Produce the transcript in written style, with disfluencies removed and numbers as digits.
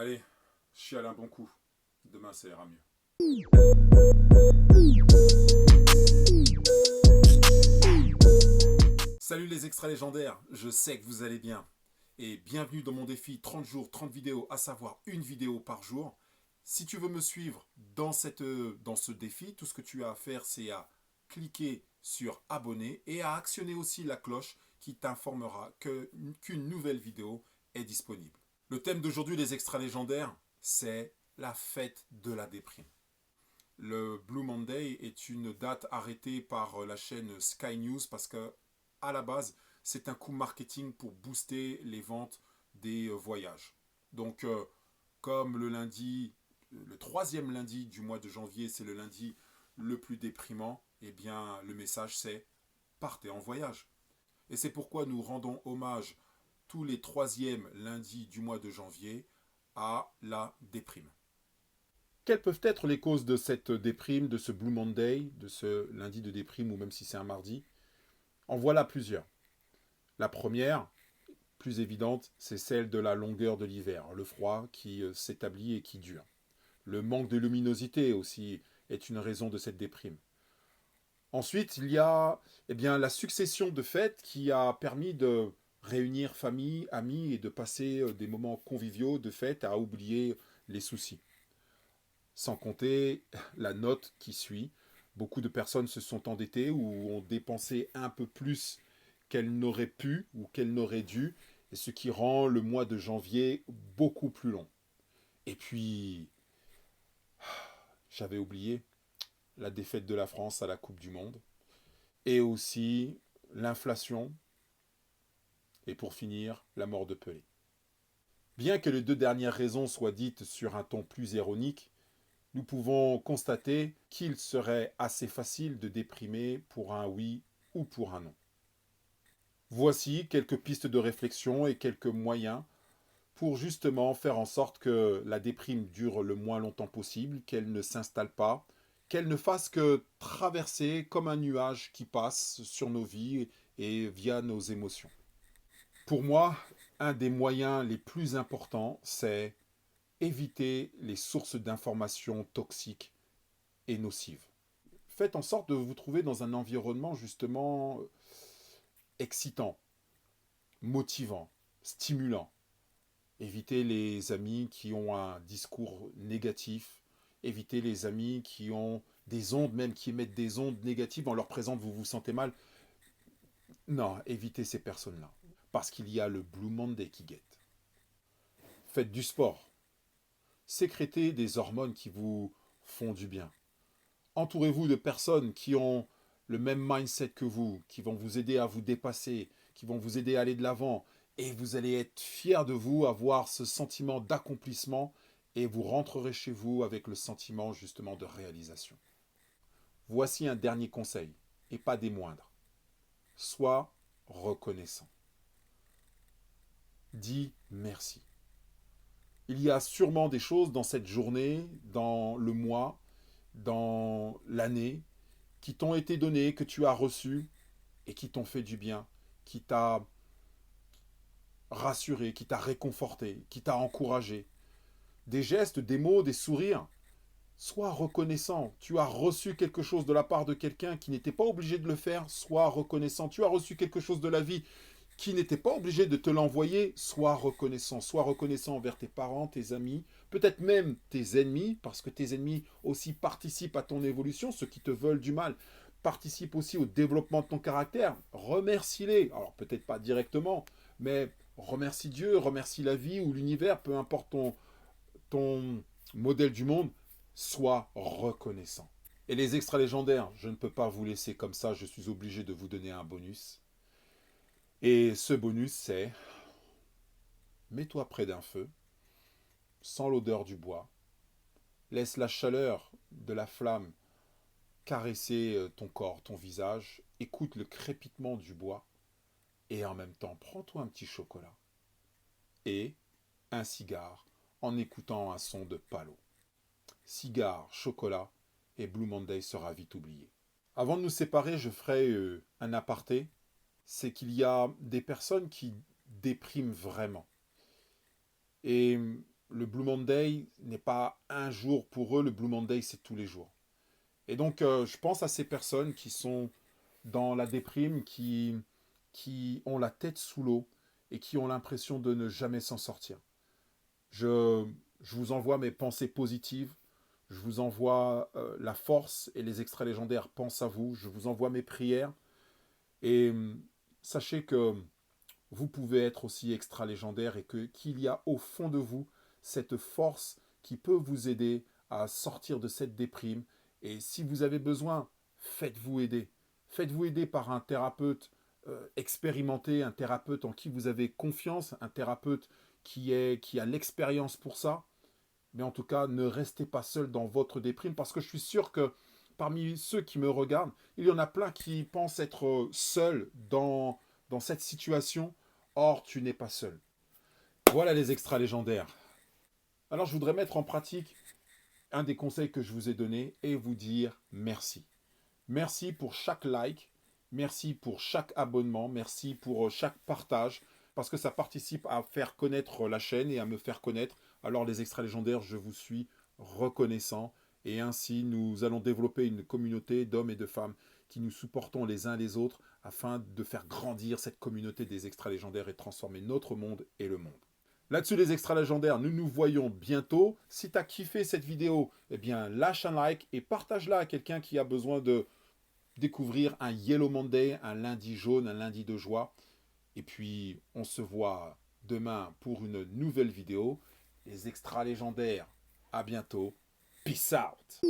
Allez, chiale un bon coup. Demain, ça ira mieux. Salut les extra légendaires, je sais que vous allez bien. Et bienvenue dans mon défi 30 jours, 30 vidéos, à savoir une vidéo par jour. Si tu veux me suivre dans ce défi, tout ce que tu as à faire, c'est à cliquer sur abonner et à actionner aussi la cloche qui t'informera qu'une nouvelle vidéo est disponible. Le thème d'aujourd'hui, les extra légendaires, c'est la fête de la déprime. Le Blue Monday est une date arrêtée par la chaîne Sky News parce que, à la base, c'est un coup marketing pour booster les ventes des voyages. Donc, comme le lundi, le troisième lundi du mois de janvier, c'est le lundi le plus déprimant, eh bien, le message c'est partez en voyage. Et c'est pourquoi nous rendons hommage tous les troisièmes lundis du mois de janvier à la déprime. Quelles peuvent être les causes de cette déprime, de ce Blue Monday, de ce lundi de déprime, ou même si c'est un mardi? En voilà plusieurs. La première, plus évidente, c'est celle de la longueur de l'hiver, le froid qui s'établit et qui dure. Le manque de luminosité aussi est une raison de cette déprime. Ensuite, il y a la succession de fêtes qui a permis de réunir famille, amis et de passer des moments conviviaux de fêtes à oublier les soucis. Sans compter la note qui suit. Beaucoup de personnes se sont endettées ou ont dépensé un peu plus qu'elles n'auraient pu ou qu'elles n'auraient dû, et ce qui rend le mois de janvier beaucoup plus long. Et puis, j'avais oublié la défaite de la France à la Coupe du Monde, et aussi l'inflation, et pour finir, la mort de Pelé. Bien que les deux dernières raisons soient dites sur un ton plus ironique, nous pouvons constater qu'il serait assez facile de déprimer pour un oui ou pour un non. Voici quelques pistes de réflexion et quelques moyens pour justement faire en sorte que la déprime dure le moins longtemps possible, qu'elle ne s'installe pas, qu'elle ne fasse que traverser comme un nuage qui passe sur nos vies et via nos émotions. Pour moi, un des moyens les plus importants, c'est éviter les sources d'informations toxiques et nocives. Faites en sorte de vous trouver dans un environnement justement excitant, motivant, stimulant. Évitez les amis qui ont un discours négatif. Évitez les amis qui ont des ondes, même qui émettent des ondes négatives. En leur présence, vous vous sentez mal. Non, évitez ces personnes-là. Parce qu'il y a le Blue Monday qui guette. Faites du sport. Sécrétez des hormones qui vous font du bien. Entourez-vous de personnes qui ont le même mindset que vous, qui vont vous aider à vous dépasser, qui vont vous aider à aller de l'avant. Et vous allez être fiers de vous, avoir ce sentiment d'accomplissement et vous rentrerez chez vous avec le sentiment justement de réalisation. Voici un dernier conseil, et pas des moindres. Sois reconnaissant. Dis merci. Il y a sûrement des choses dans cette journée, dans le mois, dans l'année, qui t'ont été données, que tu as reçues et qui t'ont fait du bien, qui t'a rassuré, qui t'a réconforté, qui t'a encouragé. Des gestes, des mots, des sourires. Sois reconnaissant. Tu as reçu quelque chose de la part de quelqu'un qui n'était pas obligé de le faire. Sois reconnaissant. Tu as reçu quelque chose de la vie qui n'était pas obligé de te l'envoyer. Sois reconnaissant. Sois reconnaissant envers tes parents, tes amis, peut-être même tes ennemis, parce que tes ennemis aussi participent à ton évolution, ceux qui te veulent du mal participent aussi au développement de ton caractère. Remercie-les. Alors peut-être pas directement, mais remercie Dieu, remercie la vie ou l'univers, peu importe ton modèle du monde, sois reconnaissant. Et les extra légendaires, je ne peux pas vous laisser comme ça, je suis obligé de vous donner un bonus. Et ce bonus, c'est mets-toi près d'un feu, sens l'odeur du bois, laisse la chaleur de la flamme caresser ton corps, ton visage, écoute le crépitement du bois, et en même temps, prends-toi un petit chocolat et un cigare en écoutant un son de palo. Cigare, chocolat, et Blue Monday sera vite oublié. Avant de nous séparer, je ferai un aparté. C'est qu'il y a des personnes qui dépriment vraiment. Et le Blue Monday n'est pas un jour pour eux, le Blue Monday, c'est tous les jours. Et donc, je pense à ces personnes qui sont dans la déprime, qui ont la tête sous l'eau et qui ont l'impression de ne jamais s'en sortir. Je, je vous envoie mes pensées positives, je vous envoie la force et les extraits légendaires pensent à vous, je vous envoie mes prières et sachez que vous pouvez être aussi extra légendaire et qu'il y a au fond de vous cette force qui peut vous aider à sortir de cette déprime. Et si vous avez besoin, faites-vous aider. Faites-vous aider par un thérapeute expérimenté, un thérapeute en qui vous avez confiance, un thérapeute qui a l'expérience pour ça. Mais en tout cas, ne restez pas seul dans votre déprime parce que je suis sûr que parmi ceux qui me regardent, il y en a plein qui pensent être seuls dans cette situation. Or, tu n'es pas seul. Voilà les extras légendaires. Alors, je voudrais mettre en pratique un des conseils que je vous ai donné et vous dire merci. Merci pour chaque like, merci pour chaque abonnement, merci pour chaque partage, parce que ça participe à faire connaître la chaîne et à me faire connaître. Alors les extraits légendaires, je vous suis reconnaissant. Et ainsi, nous allons développer une communauté d'hommes et de femmes qui nous supportons les uns les autres afin de faire grandir cette communauté des extraits légendaires et transformer notre monde et le monde. Là-dessus les extraits légendaires, nous nous voyons bientôt. Si tu as kiffé cette vidéo, eh bien lâche un like et partage-la à quelqu'un qui a besoin de découvrir un Yellow Monday, un lundi jaune, un lundi de joie. Et puis, on se voit demain pour une nouvelle vidéo. Les extras légendaires, à bientôt. Peace out.